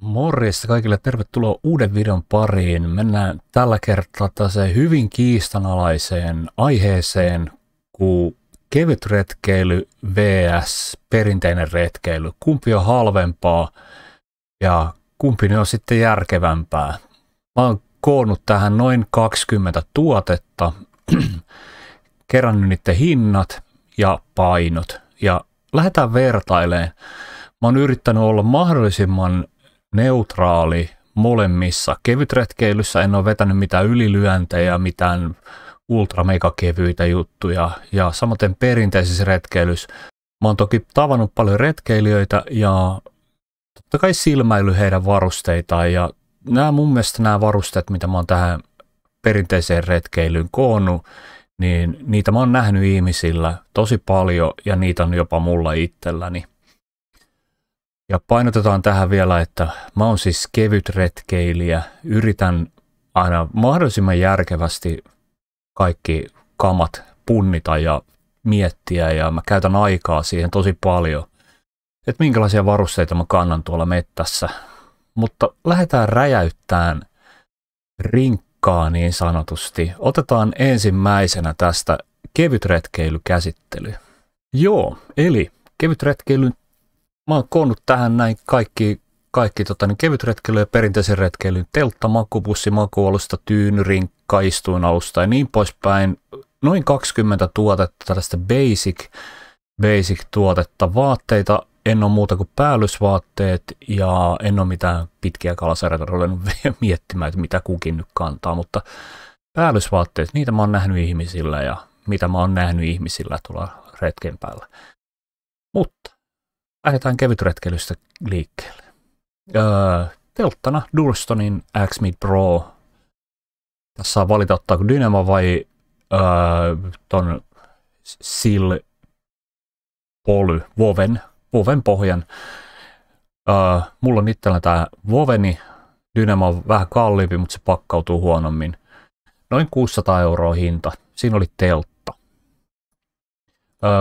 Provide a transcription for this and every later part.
Morjesta kaikille, tervetuloa uuden videon pariin. Mennään tällä kertaa tällaiseen hyvin kiistanalaiseen aiheeseen kuin kevyt retkeily vs. perinteinen retkeily. Kumpi on halvempaa ja kumpi on sitten järkevämpää. Mä oon koonnut tähän noin 20 tuotetta, kerännyt niiden hinnat ja painot ja lähdetään vertailemaan. Mä oon yrittänyt olla mahdollisimman neutraali molemmissa. Kevytretkeilyssä en ole vetänyt mitään ylilyöntejä, mitään ultra mega kevyitä juttuja ja samaten perinteisessä retkeilyssä. Mä oon toki tavannut paljon retkeilijöitä ja totta kai silmäily heidän varusteitaan ja mun mielestä nämä varusteet, mitä mä oon tähän perinteiseen retkeilyyn koonnut, niin niitä mä oon nähnyt ihmisillä tosi paljon ja niitä on jopa mulla itselläni. Ja painotetaan tähän vielä, että mä oon siis kevyt retkeilijä. Yritän aina mahdollisimman järkevästi kaikki kamat punnita ja miettiä ja mä käytän aikaa siihen tosi paljon, että minkälaisia varusteita mä kannan tuolla mettässä. Mutta lähdetään räjäyttämään rinkkaa niin sanotusti. Otetaan ensimmäisenä tästä kevytretkeilykäsittely. Joo, eli kevytretkeilyn mä oon koonnut tähän näin kaikki kevytretkeily ja perinteisen retkeilyn, teltta, makupussi, makualusta, tyyny, rinkka, istuinalusta ja niin poispäin. Noin 20 tuotetta, tällaista basic tuotetta, vaatteita, en ole muuta kuin päällysvaatteet ja en ole mitään pitkiä kalasarjoja ruvennut miettimään, että mitä kukin nyt kantaa, mutta päällysvaatteet, niitä mä oon nähnyt ihmisillä ja mitä mä oon nähnyt ihmisillä tuolla retken päällä. Mutta lähdetään kevytretkeilystä liikkeelle. Telttana Durstonin X-Mid Pro. Tässä saa valita, ottaako Dynamo vai ton Sil Poly, Woven pohjan. Mulla on itsellä tää Woveni. Dynamo on vähän kalliimpi, mutta se pakkautuu huonommin. Noin 600 € hinta. Siinä oli teltta.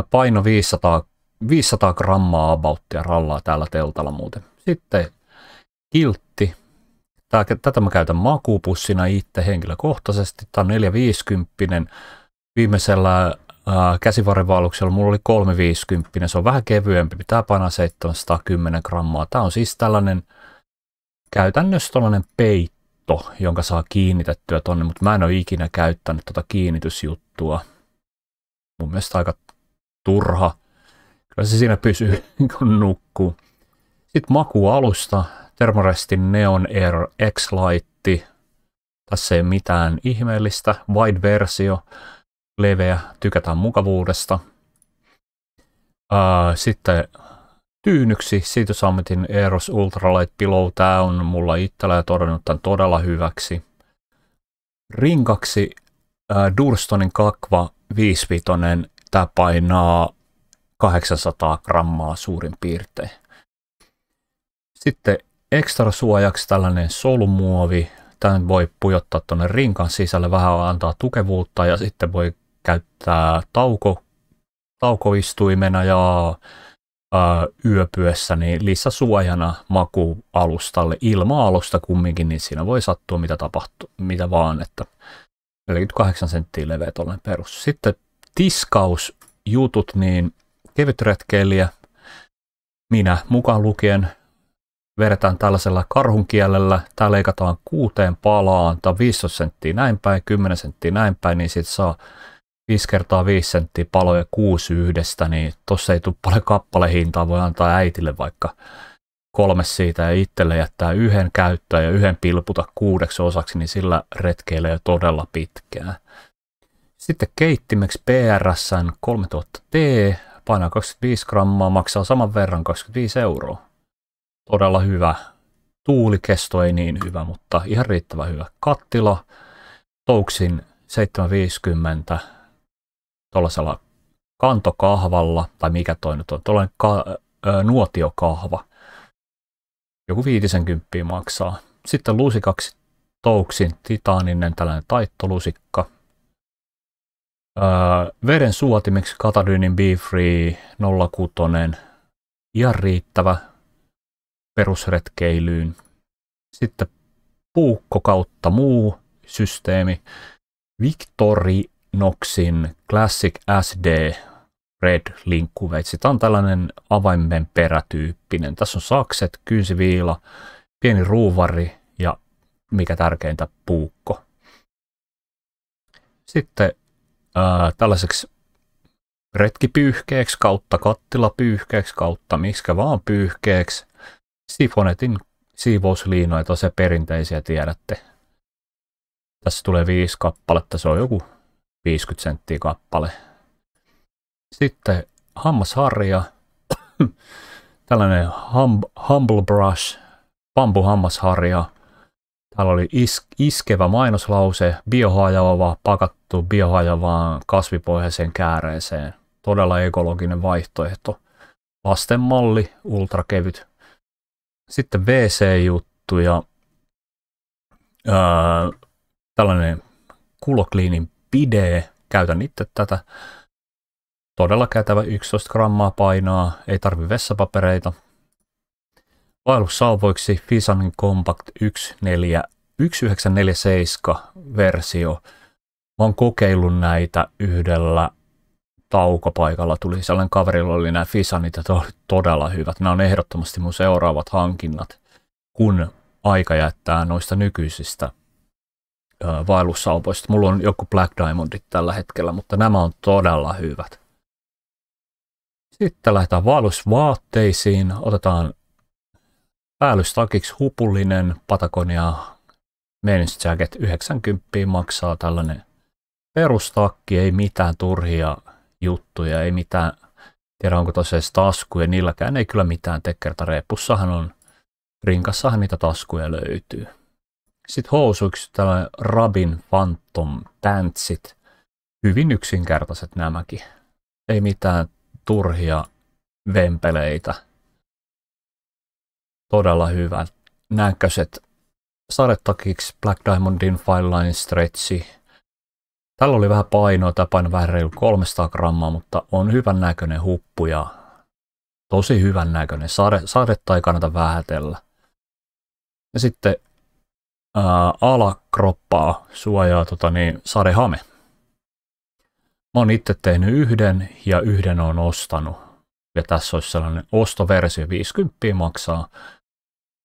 Paino 500 grammaa abouttia rallaa täällä teltalla muuten. Sitten kiltti. Tätä mä käytän makuupussina itse henkilökohtaisesti. Tämä on 450. Viimeisellä käsivarrenvaelluksella mulla oli 350. Se on vähän kevyempi. Pitää painaa 710 grammaa. Tämä on siis tällainen käytännössä tällainen peitto, jonka saa kiinnitettyä tonne, mutta mä en ole ikinä käyttänyt tota kiinnitysjuttua. Mun mielestä aika turha. Kyllä se siinä pysyy, kun nukkuu. Sitten makualusta, Thermarestin Neon Air X-Lite. Tässä ei ole mitään ihmeellistä. Wide-versio, leveä, tykätään mukavuudesta. Sitten tyynyksi, siitä Summitin Eros Ultralight Pillow. Tämä on mulla itsellä ja todennut tämän todella hyväksi. Rinkaksi Durstonin Kakva 55. Tämä painaa 800 grammaa suurin piirtein. Sitten ekstra suojaksi tällainen solumuovi. Tämän voi pujottaa tuonne rinkan sisälle, vähän antaa tukevuutta ja sitten voi käyttää taukoistuimena ja yöpyessä niin lisäsuojana makualustalle. Ilma-alusta kumminkin, niin siinä voi sattua mitä tapahtuu, mitä vaan, että 48 senttiä leveä tuollainen perus. Sitten tiskausjutut, niin kevytretkeilijä, minä mukaan lukien, vedetään tällaisella karhunkielellä. Tää leikataan 6 palaan, tää on 15 senttiä näin päin, 10 senttiä näin päin, niin sit saa 5 kertaa 5 senttiä paloja 6 yhdestä, niin tossa ei tule paljon kappalehintaa, voi antaa äitille vaikka 3 siitä ja itselle jättää yhden käyttöön ja yhden pilputa 6 osaksi, niin sillä retkeilee todella pitkään. Sitten keittimeksi PRS:n 3000T, painaa 25 grammaa, maksaa saman verran 25 €. Todella hyvä. Tuulikesto ei niin hyvä, mutta ihan riittävän hyvä. Kattila, Touksin 750, tuollaisella kantokahvalla, tai mikä toi nyt on, tuollainen nuotiokahva. Joku 50 maksaa. Sitten lusikaksi Touksin titaaninen tällainen taittolusikka. Veden suotimeksi Katadynin Be Free 06, ihan riittävä perusretkeilyyn. Sitten puukko kautta muu systeemi. Victorinoxin Classic SD Red linkkuveitsi. Tämä on tällainen avaimen perätyyppinen. Tässä on sakset, kynsiviila, pieni ruuvari ja mikä tärkeintä puukko. Sitten tällaiseksi retkipyyhkeeksi kautta kattilapyyhkeeksi kautta miksikä vaan pyyhkeeksi. Sifonetin siivousliinoja, tosiaan perinteisiä tiedätte. Tässä tulee 5 kappaletta, se on joku 50 senttiä kappale. Sitten hammasharja, tällainen Humble Brush, bambuhammasharja. Täällä oli iskevä mainoslause, biohajoava, pakattu biohajoavaan kasvipohjaiseen kääreeseen. Todella ekologinen vaihtoehto. Lasten malli, ultrakevyt. Sitten WC-juttu ja tällainen Kulocleanin bide. Käytän itse tätä. Todella kätevä, 11 grammaa painaa, ei tarvi vessapapereita. Vaellussauvoiksi Fisanin Compact 1947 versio. Mä oon kokeillut näitä yhdellä taukopaikalla. Tuli sellainen kaverilla oli nämä Fisanit ja todella hyvät. Nämä on ehdottomasti mun seuraavat hankinnat, kun aika jättää noista nykyisistä vaellussauvoista. Mulla on joku Black Diamondit tällä hetkellä, mutta nämä on todella hyvät. Sitten lähdetään vaellusvaatteisiin. Otetaan päällystakiksi hupullinen Patagonia Men's Jacket 90 maksaa tällainen perustakki, ei mitään turhia juttuja, ei mitään, tiedä onko tosiaan taskuja, niilläkään ei kyllä mitään tekkertä. Repussahan on, rinkassahan niitä taskuja löytyy. Sitten housuiksi tällainen Rabin Phantom Pantsit, hyvin yksinkertaiset nämäkin, ei mitään turhia vempeleitä. Todella hyvät näköiset sadetakiksi Black Diamondin Fine Line Stretchi. Tällä oli vähän painoa, tämä paino vähän reilu 300 grammaa, mutta on hyvän näköinen huppu ja tosi hyvän näköinen. Sadetta ei kannata vähätellä. Ja sitten alakroppaa suojaa sadehame. Mä oon itse tehnyt yhden ja yhden on ostanut. Ja tässä olisi sellainen ostoversio, 50 maksaa.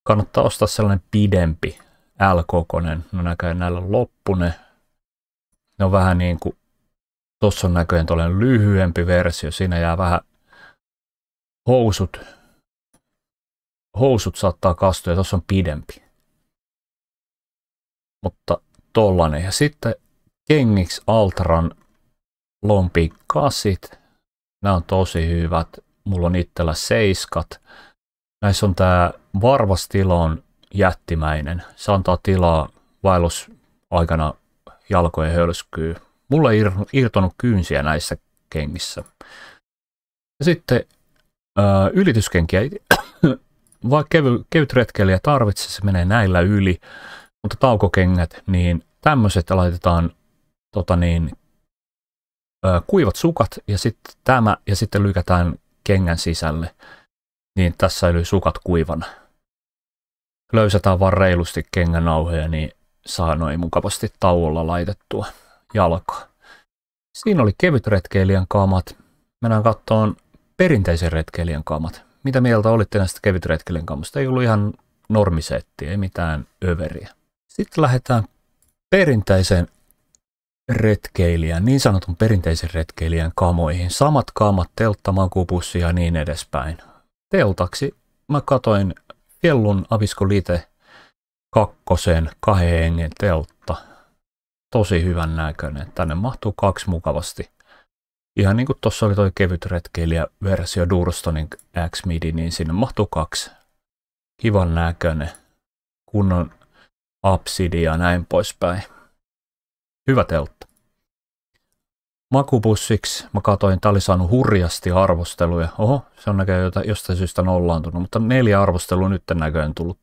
Kannattaa ostaa sellainen pidempi L-kokoinen. No näköjään näillä on loppune. Ne on vähän niin kuin, tossa on näköjään tuollainen lyhyempi versio. Siinä jää vähän housut saattaa kastua ja tossa on pidempi. Mutta tollanen. Ja sitten kengiksi Altran lompikasit. Nämä on tosi hyvät. Mulla on itsellä seiskat. Näissä on tää varvastila on jättimäinen. Se antaa tilaa vaellusaikana jalkojen hölskyy. Mulla ei irtonut kynsiä näissä kengissä. Ja sitten ylityskenkiä. Vaikka kevyt retkeilijä tarvitsee, se menee näillä yli. Mutta taukokengät, niin tämmöiset laitetaan kuivat sukat ja sitten tämä ja sitten lykätään kengän sisälle, niin tässä säilyy sukat kuivana. Löysätään vaan reilusti kengän nauhoja, niin saa noin mukavasti tauolla laitettua jalkaa. Siinä oli kevyt retkeilijän kamat. Mennään katsomaan perinteisen retkeilijän kamat. Mitä mieltä olitte näistä kevyt retkeilijän kamasta? Ei ollut ihan normisetti, ei mitään överiä. Sitten lähdetään perinteisen retkeilijän, niin sanotun perinteisen retkeilijän kamoihin. Samat kamat, teltta, makuupussi ja niin edespäin. Teltaksi mä katoin Fjellun Abisko Lite 2 2 hengen teltta. Tosi hyvän näköinen. Tänne mahtuu 2 mukavasti. Ihan niin kuin tuossa oli toi kevyt retkeilijä versio Durstonin X-Midi, niin sinne mahtuu 2. Kivan näköinen. Kunnon absidi ja näin poispäin. Hyvä teltta. Makupussiksi mä katsoin, tää oli saanut hurjasti arvosteluja. Oho, se on näköjään jostain syystä nollaantunut, mutta 4 arvostelua nyt näköjään tullut.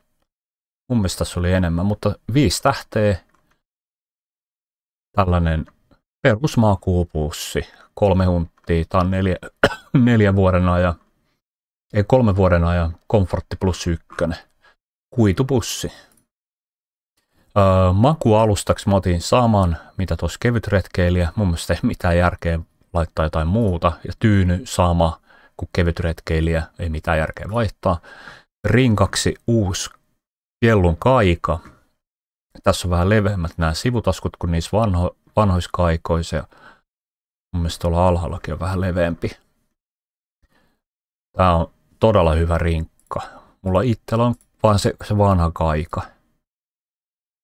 Mun mielestä tässä oli enemmän, mutta 5 tähteä. Tällainen perusmakuupussi. 3 hunttia. Tää on 4 vuoden ajan. Ei 3 vuoden ajan. Comfortti plus 1. Kuitupussi. Makualustaksi mä otin saman, mitä tuossa kevytretkeilijä. Mun mielestä ei mitään järkeä laittaa jotain muuta. Ja tyyny sama kuin kevytretkeilijä, ei mitään järkeä vaihtaa. Rinkaksi uusi Fjällun kaika. Tässä on vähän leveämmät nämä sivutaskut kuin niissä vanhoissa kaikoissa. Ja mun mielestä tuolla alhaallakin on vähän leveämpi. Tää on todella hyvä rinkka. Mulla itsellä on vaan se vanha kaika.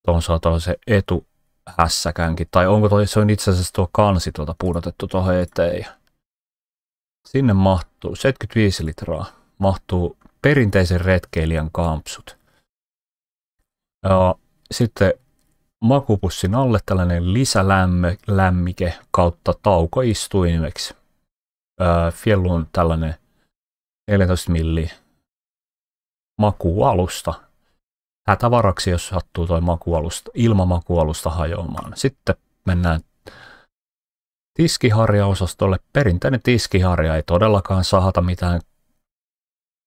Tuohon saa se etuhässäkänkin. Tai onko se on itse asiassa tuo kansi pudotettu tuohon eteen. Sinne mahtuu 75 litraa. Mahtuu perinteisen retkeilijän kampsut. Ja sitten makupussin alle tällainen lisälämmike kautta taukoistuimeksi. Fjällun tällainen 14 milli makualusta. Hätävaraksi, jos sattuu toi ilmamakualusta hajoamaan. Sitten mennään tiskiharjaosastolle. Perinteinen tiskiharja ei todellakaan sahata mitään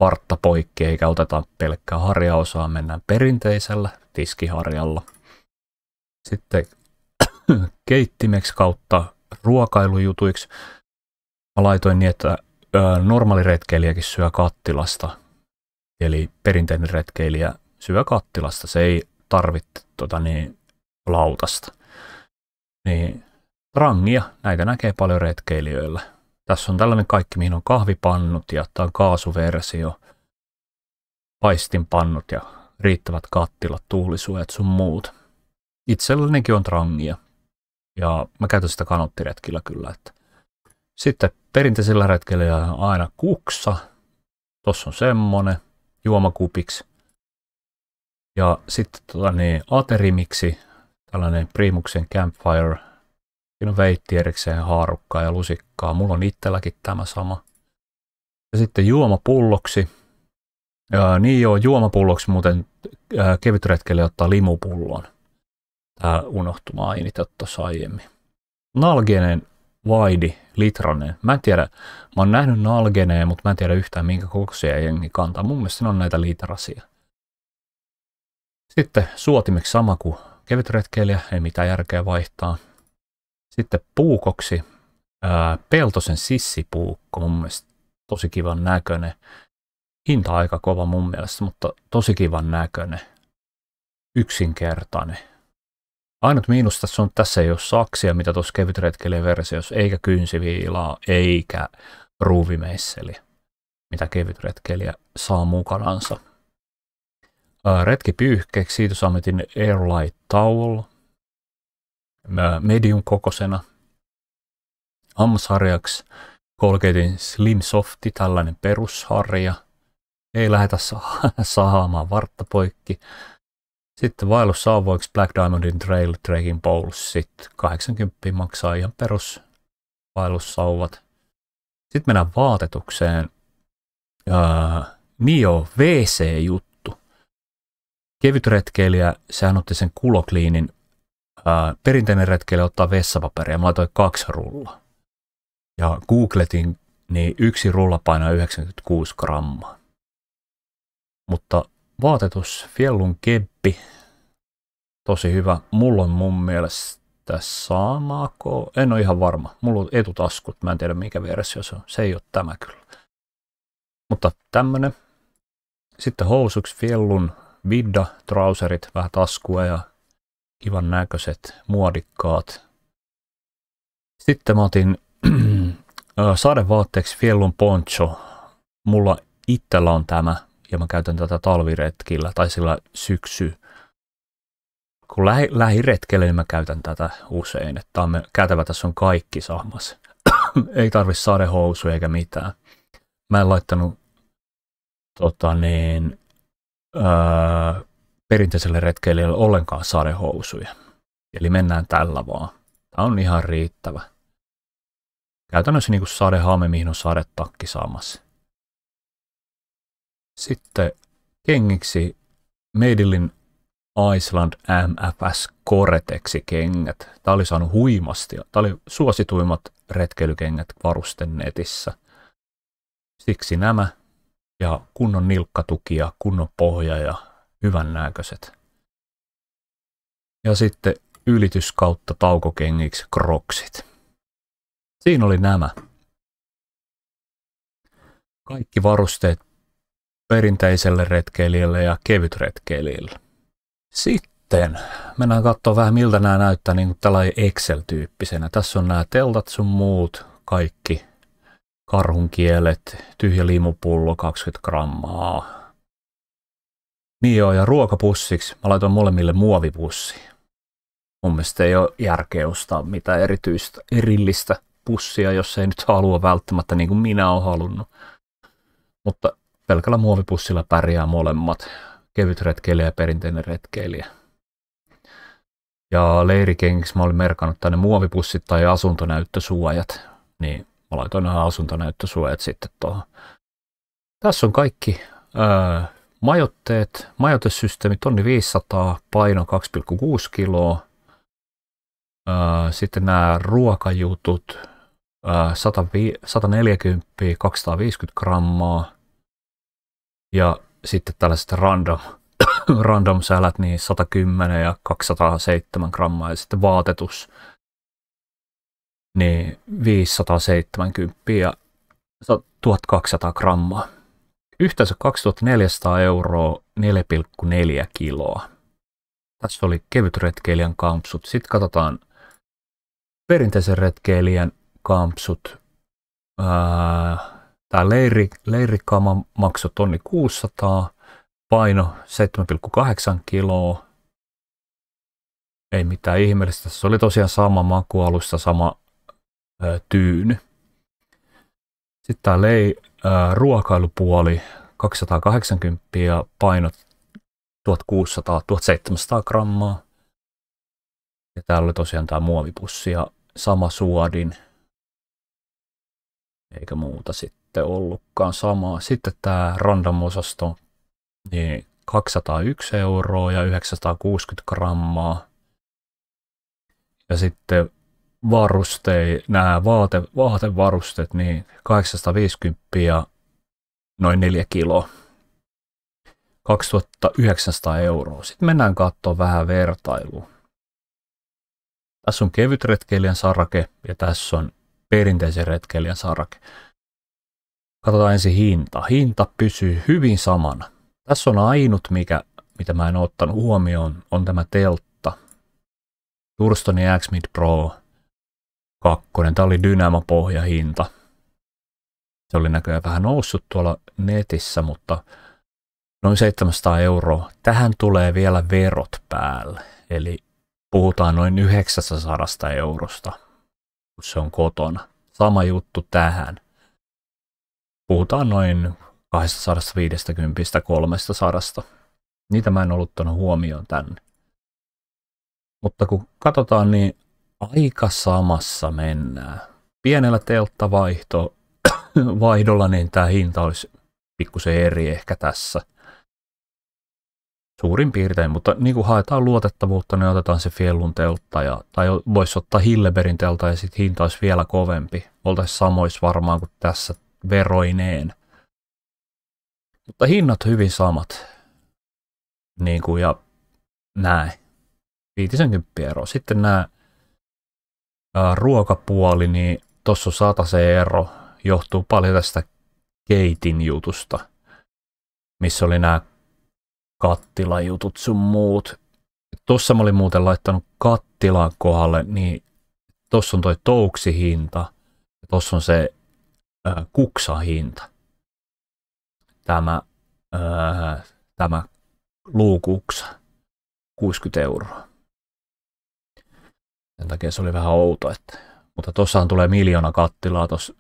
vartta poikki, eikä oteta pelkkää harjaosaa. Mennään perinteisellä tiskiharjalla. Sitten keittimeksi kautta ruokailujutuiksi. Mä laitoin niin, että normaali retkeilijäkin syö kattilasta. Eli perinteinen retkeilijä syö kattilasta. Se ei tarvitse lautasta. Niin trangia, näitä näkee paljon retkeilijöillä. Tässä on tällainen kaikki, mihin on kahvipannut ja tämä on kaasuversio. Paistinpannut ja riittävät kattilat, tuulisuojat sun muut. Itsellänikin on trangia. Ja mä käytän sitä kanottiretkillä kyllä. Sitten perinteisellä retkellä on aina kuksa. Tossa on semmonen juomakupiksi. Ja sitten aterimiksi tällainen Primuksen Campfire. Siinä on veitti erikseen, haarukkaa ja lusikkaa. Mulla on itselläkin tämä sama. Ja sitten juomapulloksi. Juomapulloksi muuten kevytretkelle ottaa limupullon. Tää unohtui mainita tuossa aiemmin. Nalgenen vaidi, litranen. Mä en tiedä, mä oon nähnyt nalgeneen, mutta mä en tiedä yhtään minkä kokoisia jengi kantaa. Mun mielestä ne on näitä litrasia. Sitten suotimeksi sama kuin kevytretkeilijä, ei mitään järkeä vaihtaa. Sitten puukoksi Peltosen sissipuukko, mun mielestä tosi kivan näköinen. Hinta aika kova mun mielestä, mutta tosi kivan näköinen. Yksinkertainen. Ainut miinus tässä on, että tässä ei ole saksia, mitä tuossa kevytretkeilijän versiossa, eikä kynsiviilaa, eikä ruuvimeisseli, mitä kevytretkeilijä saa mukanansa. Retkipyyhkeeksi siitä saametin Airlight Towel, medium kokoisena. Hammasharjaksi Colgatein Slim Softi, tällainen perusharja. Ei lähdetä sahaamaan vartta poikki. Sitten vaellussauvoiksi Black Diamondin Trail Trekking Poles. Sitten 80 maksaa ihan perus vaellussauvat. Sitten mennään vaatetukseen. Nio WC-juttu. Kevytretkeilijä, sehän otti sen kulokliinin. Perinteinen retkeilijä ottaa vessapaperia. Mä laitoin 2 rullaa. Ja googletin, niin 1 rulla painaa 96 grammaa. Mutta vaatetus, Fjällun keppi, tosi hyvä. Mulla on mun mielestä samako, en ole ihan varma. Mulla on etutaskut, mä en tiedä mikä versio se on. Se ei ole tämä kyllä. Mutta tämmönen. Sitten housuksi Fjällun Vidda, trouserit, vähän taskua ja kivan näköiset, muodikkaat. Sitten mä otin sadevaatteeksi Fjällun poncho. Mulla itsellä on tämä. Ja mä käytän tätä talviretkillä tai sillä kun lähiretkellä, niin mä käytän tätä usein. Että on kätevä, tässä on kaikki samassa. Ei tarvitse sadehousuja eikä mitään. Mä en laittanut perinteiselle retkeilijälle ollenkaan sadehousuja. Eli mennään tällä vaan. Tää on ihan riittävä. Käytännössä niin kuin sadehame, mihin on sadetakki samassa. Sitten kengiksi Made in Iceland MFS Gore-Texi kengät. Tämä oli saanut huimasti. Tämä oli suosituimmat retkeilykengät varusten netissä. Siksi nämä ja kunnon nilkkatuki ja kunnon pohja ja hyvän näköiset. ja sitten ylitys kautta taukokengiksi Crocsit. Siinä oli nämä. Kaikki varusteet perinteiselle retkeilijälle ja kevytretkeilijälle. Sitten mennään katsomaan vähän miltä nämä näyttää niin kuin tällainen Excel-tyyppisenä. Tässä on nämä teltat sun muut, kaikki karhunkielet, tyhjä limupullo 20 grammaa. Niin joo, ja ruokapussiksi mä laitoin molemmille muovipussi. Mun mielestä ei ole järkeä ostaa mitään erillistä pussia, jos ei nyt halua välttämättä niin kuin minä olen halunnut. Mutta pelkällä muovipussilla pärjää molemmat, kevyt retkeilijä ja perinteinen retkeilijä. Ja leirikengiksi mä olin merkannut tänne muovipussit tai asuntonäyttösuojat, niin mä laitoin nämä asuntonäyttösuojat sitten tuohon. Tässä on kaikki majoitteet, majoitesysteemi 1500, paino 2,6 kiloa. Sitten nämä ruokajutut 140, 250 grammaa. Ja sitten tällaiset random sälät, niin 110 ja 207 grammaa. Ja sitten vaatetus, niin 570 ja 1200 grammaa. Yhteensä 2400 €, 4,4 kiloa. Tässä oli kevytretkeilijän kampsut. Sitten katsotaan perinteisen retkeilijän kampsut. Tämä leirikama maksoi 1600, paino 7,8 kiloa. Ei mitään ihmeellistä. Se oli tosiaan sama makualusta, sama tyyny. Sitten tämä ruokailupuoli 280 ja painot 1600-1700 grammaa. Ja täällä oli tosiaan tämä muovipussi ja sama suodin. Eikä muuta sitten ollutkaan samaa. Sitten tämä random-osasto, niin 201 € ja 960 grammaa. Ja sitten nämä vaatevarusteet, niin 850 ja noin 4 kiloa. 2900 €. Sitten mennään katsomaan vähän vertailua. Tässä on kevyt retkeilijän sarake ja tässä on perinteisen retkeilijän sarake. Katsotaan ensin hinta. Hinta pysyy hyvin samana. Tässä on ainut, mitä mä en ottanut huomioon, on tämä teltta. Thurston X-Mid Pro 2. Tämä oli Dynamo-pohjahinta. Se oli näköjään vähän noussut tuolla netissä, mutta noin 700 €. Tähän tulee vielä verot päälle. Eli puhutaan noin 900 €, kun se on kotona. Sama juttu tähän. Puhutaan noin 250-300. Niitä mä en ollut tuonut huomioon tänne. Mutta kun katsotaan, niin aika samassa mennään. Pienellä telttavaihdolla niin tämä hinta olisi pikkusen eri ehkä tässä. Suurin piirtein, mutta niin kuin haetaan luotettavuutta, niin otetaan se Fjellun teltta, tai voisi ottaa Hillebergin teltta ja sitten hinta olisi vielä kovempi. Oltaisiin samoissa varmaan kuin tässä veroineen. Mutta hinnat hyvin samat. Niin kuin ja näin. 50 €. Sitten nämä ruokapuoli, niin tuossa on 100 € johtuu paljon tästä Keitin jutusta, missä oli nämä kattilajutut sun muut. Tuossa mä olin muuten laittanut kattilan kohdalle, niin tuossa on toi touksihinta ja tuossa on se kuksahinta. Tämä luukuksa, 60 €. Sen takia se oli vähän outo, mutta tuossahan tulee 1 000 000 kattilaa tuossa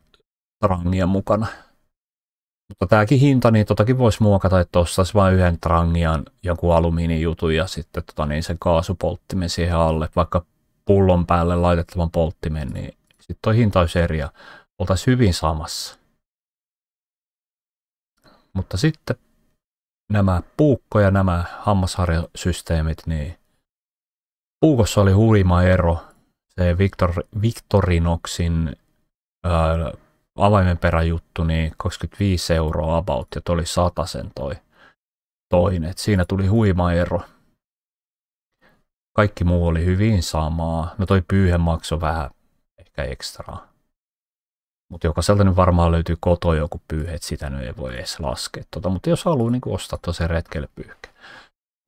trangian mukana. Mutta tämäkin hinta, niin totakin voisi muokata, että tuossa olisi vain yhden trangian joku alumiinijutun ja sitten sen kaasupolttimen siihen alle, vaikka pullon päälle laitettavan polttimen, niin sitten toi hinta olisi eri ja oltaisiin hyvin samassa. Mutta sitten nämä puukko ja nämä hammasharjasysteemit, niin puukossa oli huima ero. Se Victorinoxin avaimenperäjuttu, niin 25 € about, ja toi oli 100 toi toinen. Et siinä tuli huima ero. Kaikki muu oli hyvin samaa. No toi pyyhe maksoi vähän ehkä ekstraa. Mutta jokaiselta nyt varmaan löytyy kotoa joku pyyhe, että sitä nyt ei voi edes laskea. Mutta jos haluaa niin ostaa tosiaan retkeilypyyhke.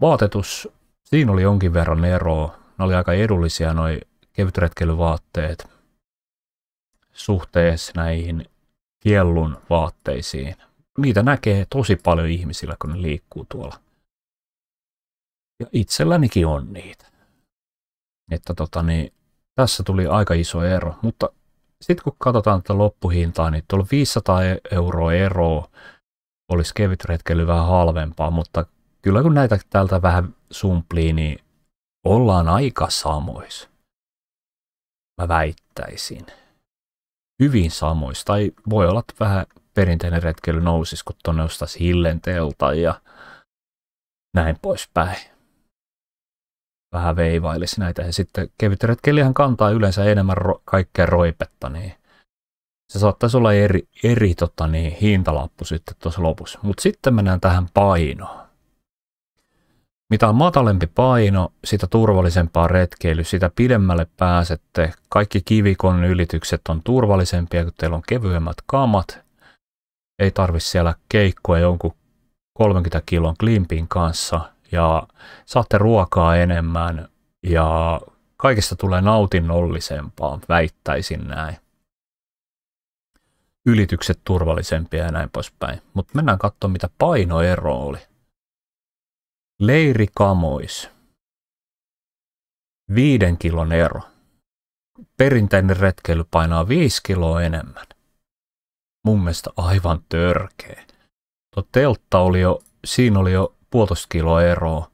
Vaatetus, siinä oli jonkin verran eroa. Ne oli aika edullisia noi kevytretkeilyvaatteet suhteessa näihin Fjällun vaatteisiin. Niitä näkee tosi paljon ihmisillä, kun ne liikkuu tuolla. Ja itsellänikin on niitä. Että tässä tuli aika iso ero, mutta sitten kun katsotaan tätä loppuhintaa, niin tuolla 500 € eroa olisi kevytretkeily vähän halvempaa, mutta kyllä kun näitä täältä vähän sumplii, niin ollaan aika samois. Mä väittäisin. Hyvin samois. Tai voi olla, että vähän perinteinen retkeily nousisi, kun tuonne ostaisi hillentelta ja näin poispäin. Vähän veivailisi näitä. Ja sitten kevytretkeilijähän kantaa yleensä enemmän kaikkea roipetta, niin se saattaisi olla eri hintalappu sitten tuossa lopussa. Mutta sitten mennään tähän painoon. Mitä on matalempi paino, sitä turvallisempaa retkeily, sitä pidemmälle pääsette. Kaikki kivikon ylitykset on turvallisempia, kun teillä on kevyemmät kamat. Ei tarvitse siellä keikkoa jonkun 30 kilon klimpin kanssa ja saatte ruokaa enemmän ja kaikesta tulee nautinnollisempaa, väittäisin näin. Ylitykset turvallisempia ja näin poispäin. Mutta mennään katsomaan, mitä painoero oli. Leirikamois. 5 kilon ero. Perinteinen retkeily painaa 5 kiloa enemmän. Mun mielestä aivan törkeä. Tuo teltta oli jo, siinä oli jo 1,5 kiloa eroa.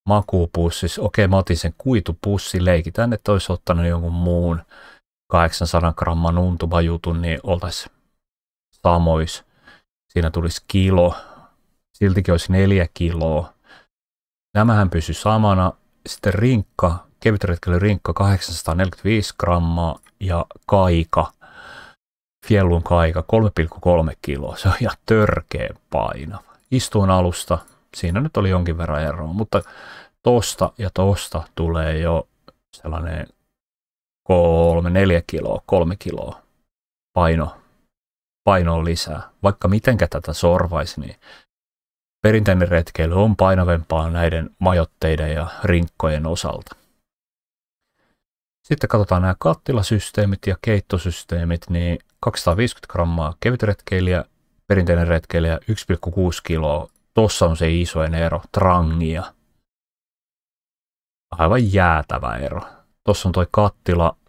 Makuupussissa, okei, mä otin sen kuitupussi, leikitään, että olisi ottanut jonkun muun 800 gramman untuma-jutun, niin oltaisiin samois. Siinä tulisi kilo, siltikin olisi 4 kiloa. Nämähän pysyi samana. Sitten rinkka, kevytretkeilyn 845 grammaa ja kaika, Fjällun kaika 3,3 kiloa. Se on ihan törkeä painava. Istuun alusta, siinä nyt oli jonkin verran eroa, mutta tosta ja tosta tulee jo sellainen 3-4 kiloa, 3 kiloa painoa lisää. Vaikka mitenkä tätä sorvaisi, niin perinteinen retkeily on painavempaa näiden majoitteiden ja rinkkojen osalta. Sitten katsotaan nämä kattilasysteemit ja keittosysteemit, niin 250 grammaa kevytretkeilijä, perinteinen retkeilijä 1,6 kiloa. Tossa on se isoin ero, trangia. Aivan jäätävä ero. Tossa on toi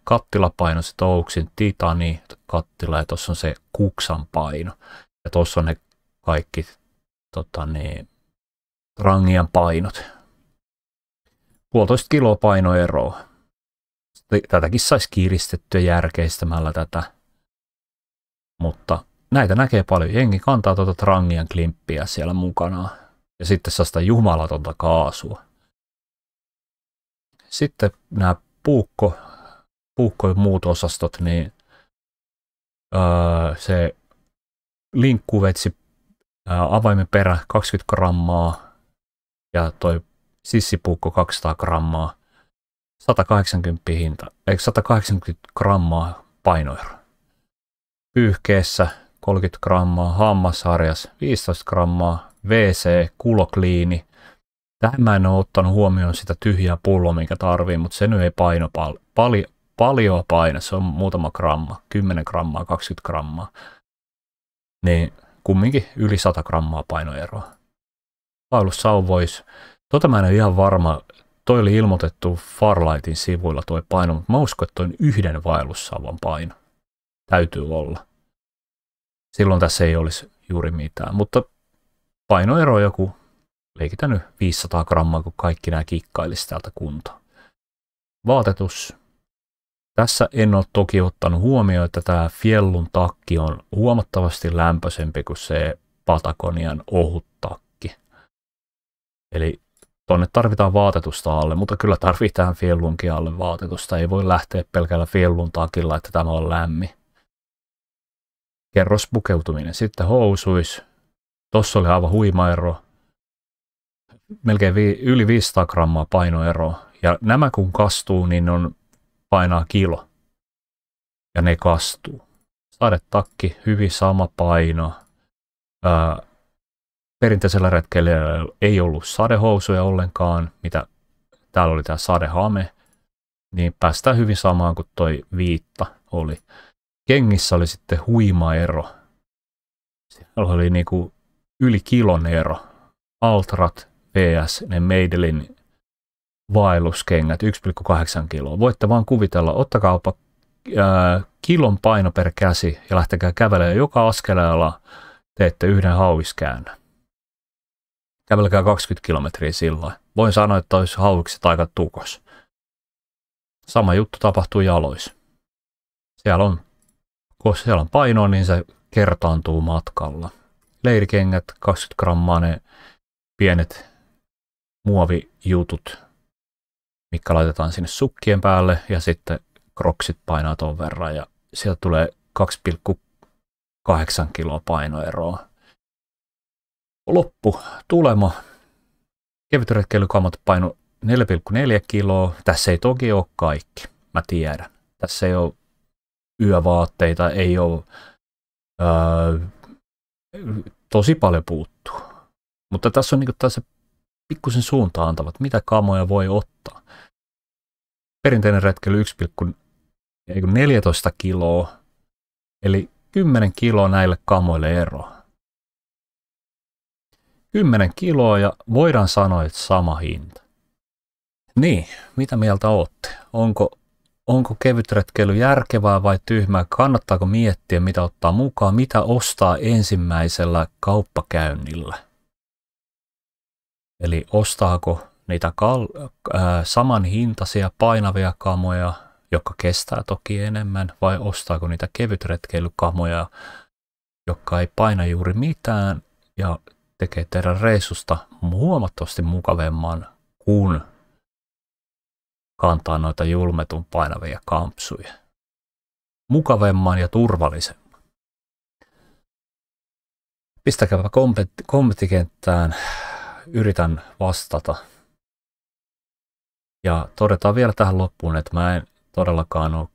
kattilapaino, se Touksin titani kattila ja tossa on se kuksan paino. Ja tossa on ne kaikki trangian painot. 1,5 kiloa painoeroa. Tätäkin saisi kiristettyä järkeistämällä tätä. Mutta näitä näkee paljon. Jengi kantaa trangian klimppiä siellä mukana. Ja sitten saa sitä jumalatonta kaasua. Sitten nämä puukko ja muut osastot, niin se linkkuvetsi avaimen perä 20 grammaa ja toi sissipuukko 200 grammaa, 180 hinta, 180 grammaa painoero. Pyyhkeessä 30 grammaa, hammasharjas 15 grammaa, WC, kulokliini. Tähän mä en ole ottanut huomioon sitä tyhjää pulloa, minkä tarvii, mutta se nyt ei paino paljon paina, se on muutama gramma, 10 grammaa, 20 grammaa. Niin kumminkin yli 100 grammaa painoeroa. Vaellussauvois. Mä en ole ihan varma. Toi oli ilmoitettu Farlightin sivuilla toi paino, mutta mä uskon, että toi on yhden vaellussauvan paino. Täytyy olla. Silloin tässä ei olisi juuri mitään, mutta painoero on joku, leikitään nyt 500 grammaa, kun kaikki nämä kikkailisi täältä kuntoon. Vaatetus. Tässä en ole toki ottanut huomioon, että tämä Fjällun takki on huomattavasti lämpöisempi kuin se Patagonian ohut takki. Eli tonne tarvitaan vaatetusta alle, mutta kyllä tarvitaan Fjällunkin alle vaatetusta. Ei voi lähteä pelkällä Fjällun takilla, että tämä on lämmin. Kerrospukeutuminen. Sitten housuis. Tossa oli aivan huima ero. Melkein yli 500 grammaa painoero Ja nämä kun kastuu, niin painaa kilo. Ja ne kastuu. Sadetakki, hyvin sama paino. Perinteisellä retkeilijällä ei ollut sadehousuja ollenkaan, mitä täällä oli tämä sadehame, niin päästään hyvin samaan kuin toi viitta oli. Kengissä oli sitten huima ero. Siellä oli niinku yli kilon ero. Altrat vs. ne Madelin vaelluskengät 1,8 kiloa. Voitte vaan kuvitella, ottakaapa kilon paino per käsi ja lähtekää kävelemään joka askeleella teette yhden hauiskäännön. Kävelkää 20 kilometriä silloin. Voin sanoa, että olisi hauikset aika tukos. Sama juttu tapahtuu jaloissa. Kun siellä on painoa, niin se kertaantuu matkalla. Leirikengät, 20 grammaa, ne pienet muovijutut, mitkä laitetaan sinne sukkien päälle, ja sitten kroksit painaa ton verran, ja sieltä tulee 2,8 kiloa painoeroa. Tulema. Kevytretkeilykammat paino 4,4 kiloa. Tässä ei toki ole kaikki, mä tiedän. Tässä ei ole yövaatteita, ei ole, tosi paljon puuttuu. Mutta tässä on niinku taas pikkusen suuntaan antavat, mitä kamoja voi ottaa. Perinteinen retkeily 1,14 kiloa, eli 10 kiloa näille kamoille eroa. 10 kiloa ja voidaan sanoa, että sama hinta. Niin, mitä mieltä ootte? Onko kevytretkeily järkevää vai tyhmää? Kannattaako miettiä, mitä ottaa mukaan? Mitä ostaa ensimmäisellä kauppakäynnillä? Eli ostaako niitä samanhintaisia painavia kamoja, jotka kestää toki enemmän, vai ostaako niitä kevytretkeilykamoja, jotka ei paina juuri mitään ja tekee teidän reissusta huomattavasti mukavemman kuin kantaa noita julmetun painavia kampsuja. Mukavemman ja turvallisemman. Pistäkääpä kommenttikenttään, yritän vastata. Ja todetaan vielä tähän loppuun, että mä en todellakaan ole.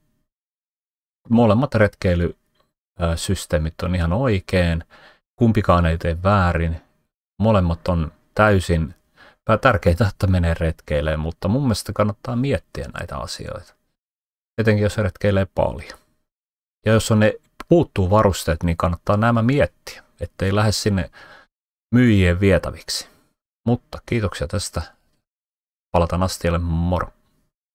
Molemmat retkeilysysteemit on ihan oikein. Kumpikaan ei tee väärin. Molemmat on täysin tärkeitä, että menee retkeilemään, mutta mun mielestä kannattaa miettiä näitä asioita. Etenkin jos retkeilee paljon. Ja jos on ne puuttuu varusteet, niin kannattaa nämä miettiä, ettei lähde sinne myyjien vietäviksi. Mutta kiitoksia tästä. Palataan astialle, moro.